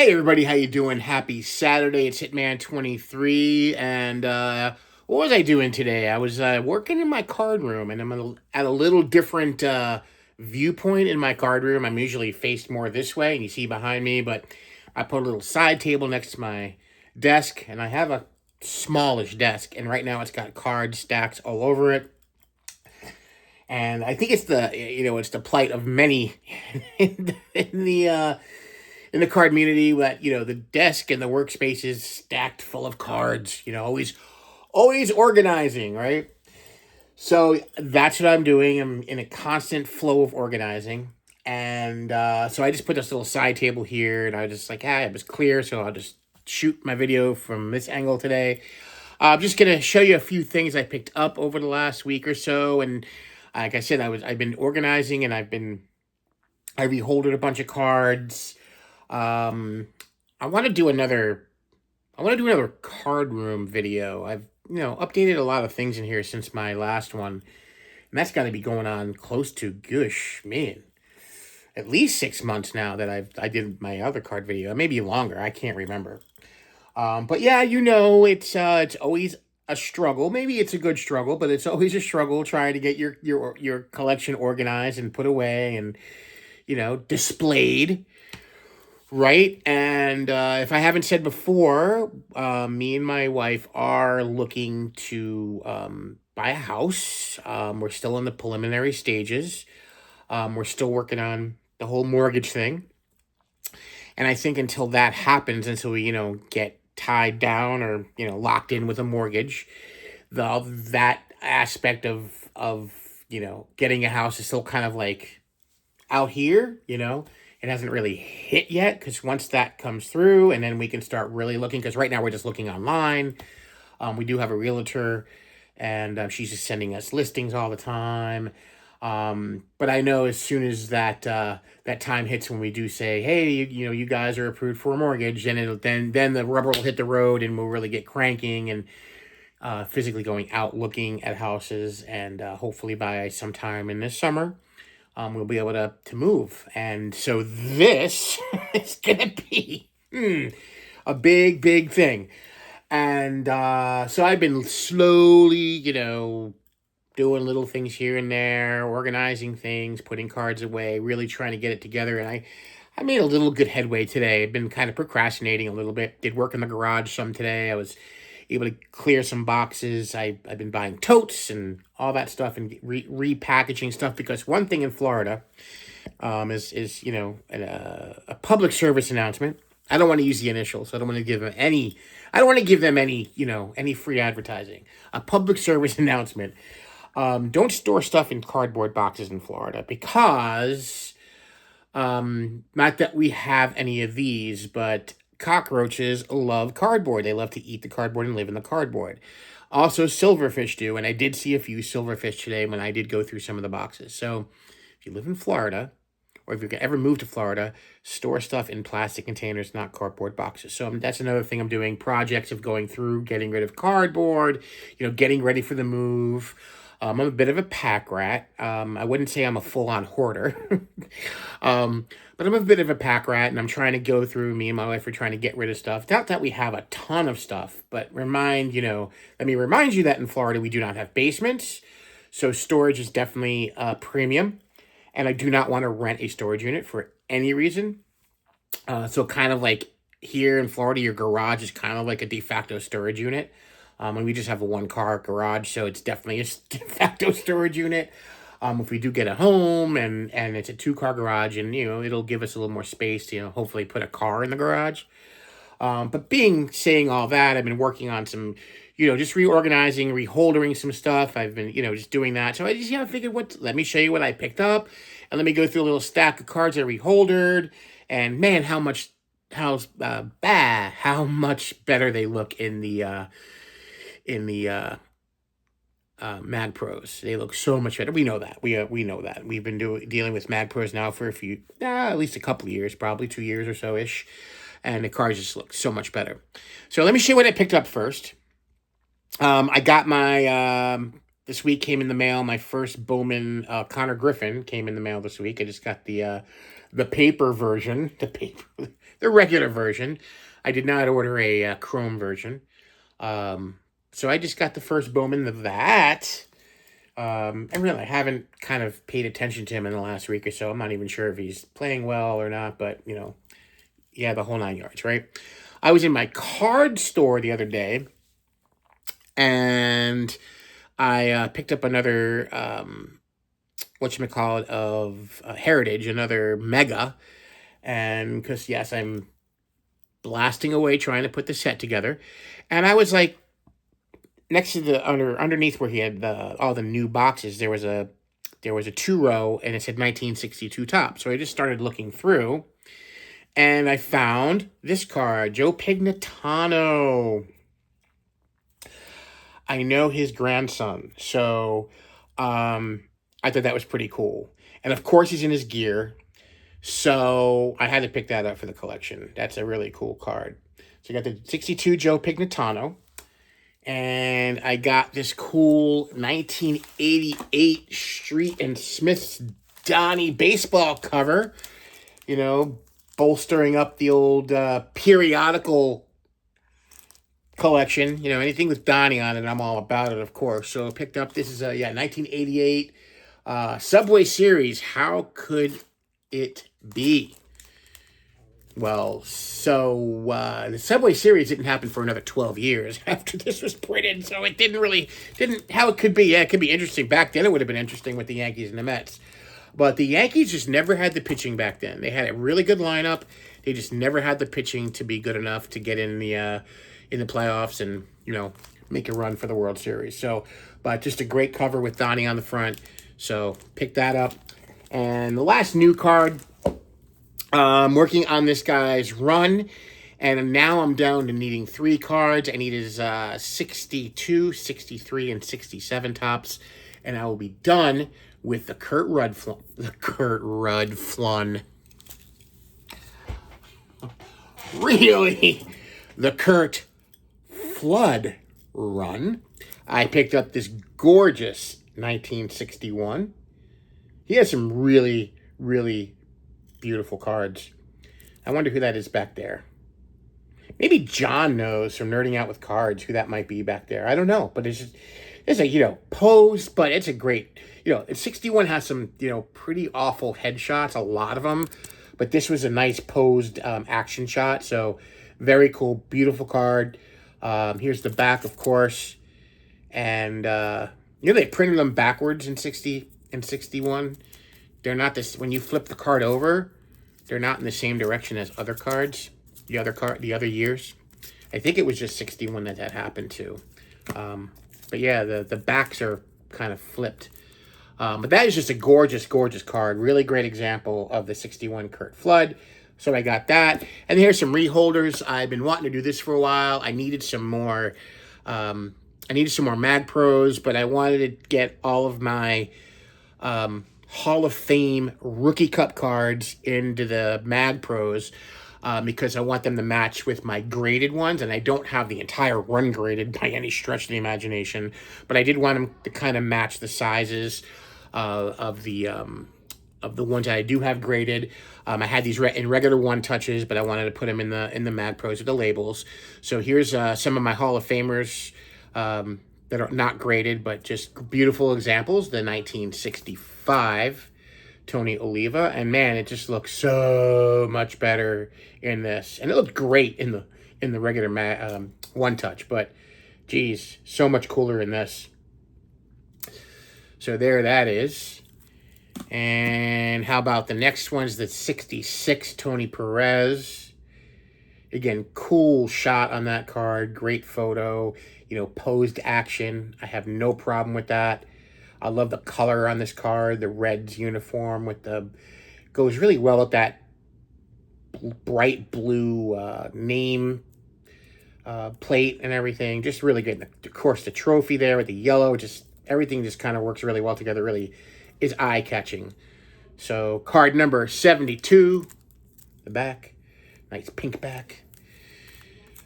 Hey everybody, how you doing? Happy Saturday. It's Hitman 23 and what was I doing today? I was working in my card room and at a little different viewpoint in my card room. I'm usually faced more this way and you see behind me, but I put a little side table next to my desk and I have a smallish desk and right now it's got cards stacked all over it. And I think it's the plight of many in the card community that the desk and the workspace is stacked full of cards, always organizing, right? So that's what I'm doing. I'm in a constant flow of organizing. And so I just put this little side table here and I was just like, it was clear, so I'll just shoot my video from this angle today. I'm just gonna show you a few things I picked up over the last week or so. And like I said, I've been organizing and I reholded a bunch of cards. um, I want to do another. I want to do another card room video. I've updated a lot of things in here since my last one, and that's got to be going on close to gosh, man, at least 6 months now that I did my other card video. Maybe longer. I can't remember. But yeah, it's always a struggle. Maybe it's a good struggle, but it's always a struggle trying to get your collection organized and put away and displayed. Right. And if I haven't said before, me and my wife are looking to buy a house. We're still in the preliminary stages. We're still working on the whole mortgage thing. And I think until that happens, until we, get tied down or, locked in with a mortgage, that aspect of getting a house is still kind of like out here. It hasn't really hit yet because once that comes through and then we can start really looking, because right now we're just looking online. We do have a realtor and she's just sending us listings all the time. But I know as soon as that time hits when we do say, hey, you guys are approved for a mortgage, then the rubber will hit the road and we'll really get cranking and physically going out looking at houses, and hopefully by sometime in this summer we'll be able to move. And so this is gonna be a big thing. And so I've been slowly, doing little things here and there, organizing things, putting cards away, really trying to get it together. And I made a little good headway today. I've been kind of procrastinating a little bit. Did work in the garage some today. I was able to clear some boxes. I've been buying totes and all that stuff and repackaging stuff, because one thing in Florida is a public service announcement. I don't want to use the initials. So I don't want to give them any. I don't want to give them any free advertising. A public service announcement. Don't store stuff in cardboard boxes in Florida, because not that we have any of these, but cockroaches love cardboard. They love to eat the cardboard and live in the cardboard. Also, silverfish do, and I did see a few silverfish today when I did go through some of the boxes. So, if you live in Florida, or if you ever move to Florida, store stuff in plastic containers, not cardboard boxes. So that's another thing I'm doing. Projects of going through, getting rid of cardboard, getting ready for the move. I'm a bit of a pack rat. I wouldn't say I'm a full-on hoarder, but I'm a bit of a pack rat, and I'm trying to go through. Me and my wife are trying to get rid of stuff. Not that we have a ton of stuff, but let me remind you that in Florida we do not have basements, so storage is definitely a premium, and I do not want to rent a storage unit for any reason. So kind of like here in Florida, your garage is kind of like a de facto storage unit. And we just have a one-car garage, so it's definitely a de facto storage unit. If we do get a home and it's a two-car garage, and it'll give us a little more space to hopefully put a car in the garage. But saying all that, I've been working on some, just reorganizing, reholdering some stuff. I've been just doing that. So I just figured, let me show you what I picked up, and let me go through a little stack of cards I reholdered. And man, how much better they look in the Mag Pros. They look so much better. We know that. We know that. We've been dealing with Mag Pros now for at least a couple of years, probably 2 years or so ish, and the cards just look so much better. So let me show you what I picked up first. I got my this week came in the mail. My first Bowman Connor Griffin came in the mail this week. I just got the paper version. the regular version. I did not order a chrome version. So I just got the first Bowman of that. And really, I haven't kind of paid attention to him in the last week or so. I'm not even sure if he's playing well or not, but, yeah, the whole 9 yards, right? I was in my card store the other day, and I picked up another, whatchamacallit, of Heritage, another Mega, and because, yes, I'm blasting away trying to put the set together, and I was like, next to the underneath where he had all the new boxes, there was a 2-row, and it said 1962 top. So I just started looking through, and I found this card, Joe Pignatano. I know his grandson, so I thought that was pretty cool. And of course, he's in his gear, so I had to pick that up for the collection. That's a really cool card. So I got the 62 Joe Pignatano. And I got this cool 1988 Street and Smith's Donnie baseball cover, bolstering up the old periodical collection. Anything with Donnie on it, I'm all about it, of course. So I picked up, this is 1988 Subway Series. How could it be? Well, so the Subway Series didn't happen for another 12 years after this was printed, so it didn't, how it could be. Yeah, it could be interesting. Back then, it would have been interesting with the Yankees and the Mets. But the Yankees just never had the pitching back then. They had a really good lineup. They just never had the pitching to be good enough to get in the playoffs and, make a run for the World Series. So, but just a great cover with Donnie on the front. So, pick that up. And the last new card, I'm working on this guy's run, and now I'm down to needing 3 cards. I need his 62, 63, and 67 tops, and I will be done with the Kurt Rudd Flun. Really? The Kurt Flood run. I picked up this gorgeous 1961. He has some really, really beautiful cards. I wonder who that is back there. Maybe John knows from Nerding Out with Cards who that might be back there. I don't know, but it's a posed, but it's a great, 61 has some, pretty awful headshots, a lot of them, but this was a nice posed action shot, so very cool, beautiful card. Here's the back, of course, and they printed them backwards in 60 and 61. They're not this, when you flip the card over, they're not in the same direction as other cards, the other years. I think it was just 61 that happened to. But yeah, the backs are kind of flipped. But that is just a gorgeous, gorgeous card. Really great example of the 61 Kurt Flood. So I got that. And here's some reholders. I've been wanting to do this for a while. I needed some more Mag Pros, but I wanted to get all of my Hall of Fame Rookie Cup cards into the Mag Pros because I want them to match with my graded ones, and I don't have the entire run graded by any stretch of the imagination, but I did want them to kind of match the sizes of the ones that I do have graded. I had these in regular one touches, but I wanted to put them in the Mag Pros with the labels. So here's some of my Hall of Famers that are not graded, but just beautiful examples. The 1965 Tony Oliva, and man, it just looks so much better in this, and it looked great in the regular one touch, but geez, so much cooler in this. So there that is. And how about the next one's the 66 Tony Perez. Again, cool shot on that card, great photo, posed action. I have no problem with that. I love the color on this card, the Reds uniform goes really well with that bright blue name plate and everything. Just really good. Of course, the trophy there with the yellow, just everything just kind of works really well together, really is eye-catching. So card number 72, the back, nice pink back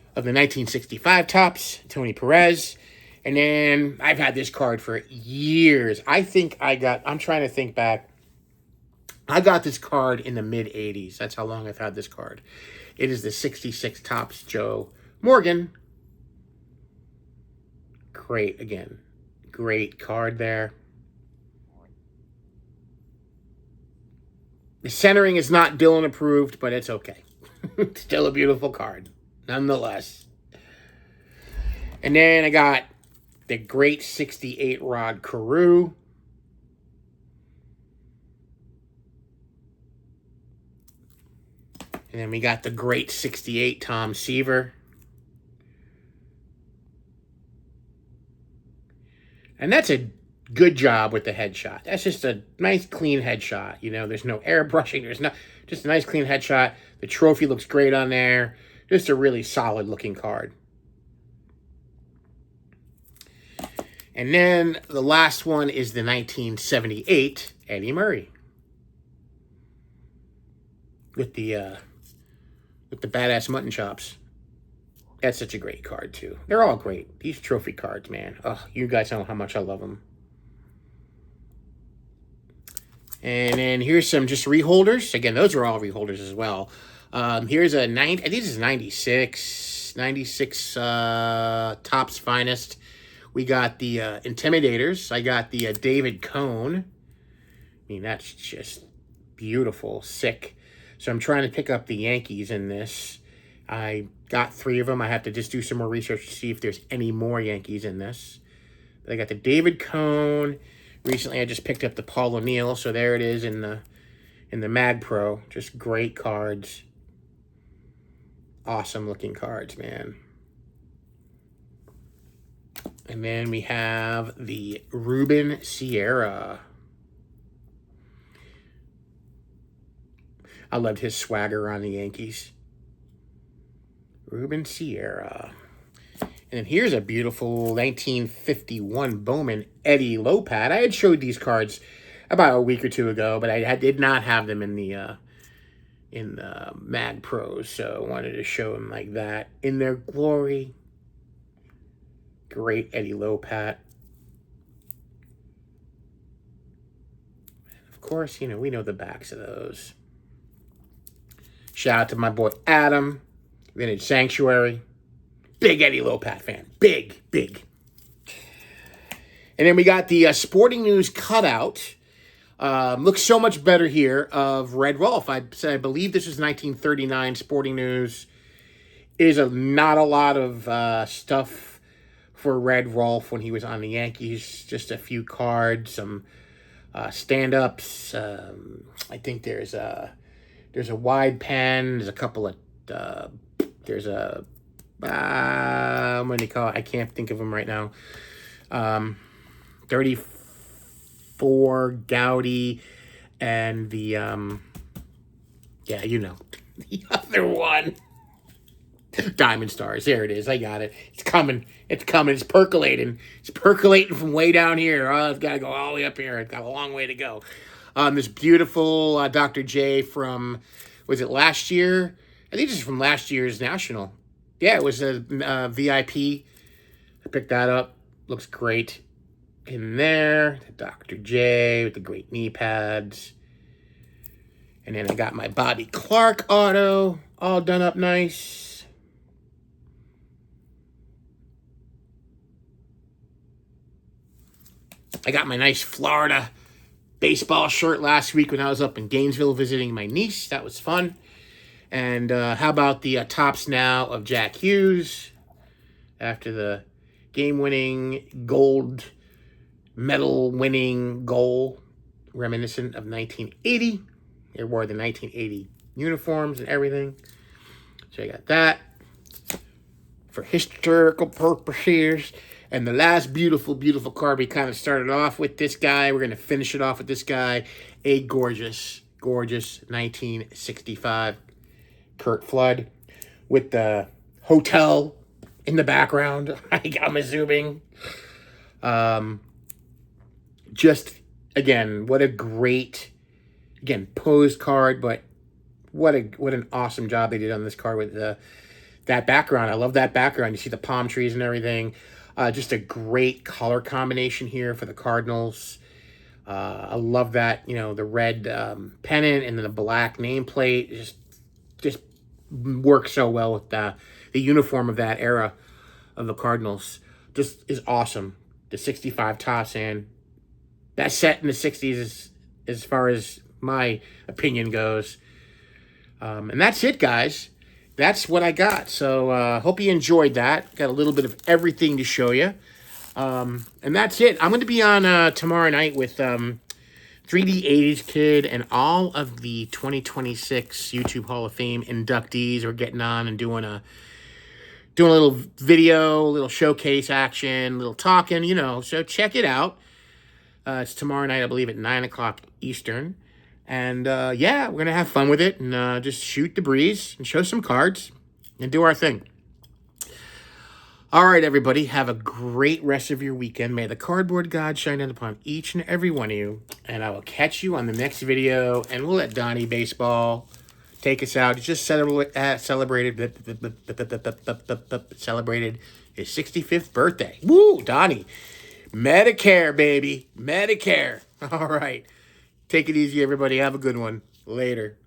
of the 1965 Topps, Tony Perez. And then I've had this card for years. I'm trying to think back. I got this card in the mid-'80s. That's how long I've had this card. It is the 66 Topps Joe Morgan. Great, again. Great card there. The centering is not Dylan approved, but it's okay. Still a beautiful card, nonetheless. And then I got the great 68 Rod Carew. And then we got the great 68 Tom Seaver. And that's a good job with the headshot. That's just a nice, clean headshot. You know, there's no airbrushing. There's no, just a nice, clean headshot. The trophy looks great on there. Just a really solid-looking card. And then the last one is the 1978 Eddie Murray. With the badass mutton chops. That's such a great card, too. They're all great. These trophy cards, man. Oh, you guys know how much I love them. And then here's some just reholders. Again, those are all reholders as well. Here's a I think this is 96 Topps Finest. We got the Intimidators. I got the David Cone. I mean, that's just beautiful, sick. So I'm trying to pick up the Yankees in this. I got 3 of them. I have to just do some more research to see if there's any more Yankees in this. But I got the David Cone. Recently, I just picked up the Paul O'Neill, so there it is in the Mag Pro. Just great cards. Awesome looking cards, man. And then we have the Ruben Sierra. I loved his swagger on the Yankees. Ruben Sierra. And then here's a beautiful 1951 Bowman Eddie Lopat. I had showed these cards about a week or two ago, but I did not have them in the Mag Pros, so I wanted to show them like that in their glory. Great Eddie Lopat. Of course, you know, we know the backs of those. Shout out to my boy Adam, Vintage Sanctuary. Big Eddie Lopat fan. Big, big. And then we got the Sporting News cutout. Looks so much better here of Red Rolf. I believe this is 1939 Sporting News. Is not a lot of stuff for Red Rolf when he was on the Yankees. Just a few cards, some stand-ups. I think there's a wide pen. There's a couple of there's a what do you call it? I can't think of them right now. 34 Gaudy and the yeah, you know, the other one. Diamond Stars. There it is. I got it. It's coming. It's coming. It's percolating. It's percolating from way down here. Oh, it's got to go all the way up here. It's got a long way to go. This beautiful Dr. J from, was it last year? I think this is from last year's National. Yeah, it was a VIP. I picked that up. Looks great. In there, the Dr. J with the great knee pads. And then I got my Bobby Clark auto all done up nice. I got my nice Florida baseball shirt last week when I was up in Gainesville visiting my niece. That was fun. And how about the Topps Now of Jack Hughes after the game-winning gold medal-winning goal, reminiscent of 1980. They wore the 1980 uniforms and everything. So I got that for historical purposes. And the last beautiful, beautiful card, we kind of started off with this guy. We're going to finish it off with this guy. A gorgeous, gorgeous 1965 Kurt Flood with the hotel in the background. I'm assuming. Just, again, what a great, again, posed card, but what an awesome job they did on this card with that background. I love that background. You see the palm trees and everything. Just a great color combination here for the Cardinals. I love that, the red pennant and then the black nameplate. Just works so well with the uniform of that era of the Cardinals. Just is awesome. The 65 Topps and best set in the 60s as far as my opinion goes. And that's it, guys. That's what I got. So hope you enjoyed that. Got a little bit of everything to show you. And that's it. I'm going to be on tomorrow night with 3D 80s Kid and all of the 2026 YouTube Hall of Fame inductees are getting on and doing a little video, a little showcase action, a little talking, So check it out. It's tomorrow night, I believe, at 9 o'clock Eastern. And, yeah, we're going to have fun with it and just shoot the breeze and show some cards and do our thing. All right, everybody, have a great rest of your weekend. May the cardboard god shine down upon each and every one of you. And I will catch you on the next video. And we'll let Donnie Baseball take us out. He just celebrated his 65th birthday. Woo, Donnie. Medicare, baby. Medicare. All right. Take it easy, everybody. Have a good one. Later.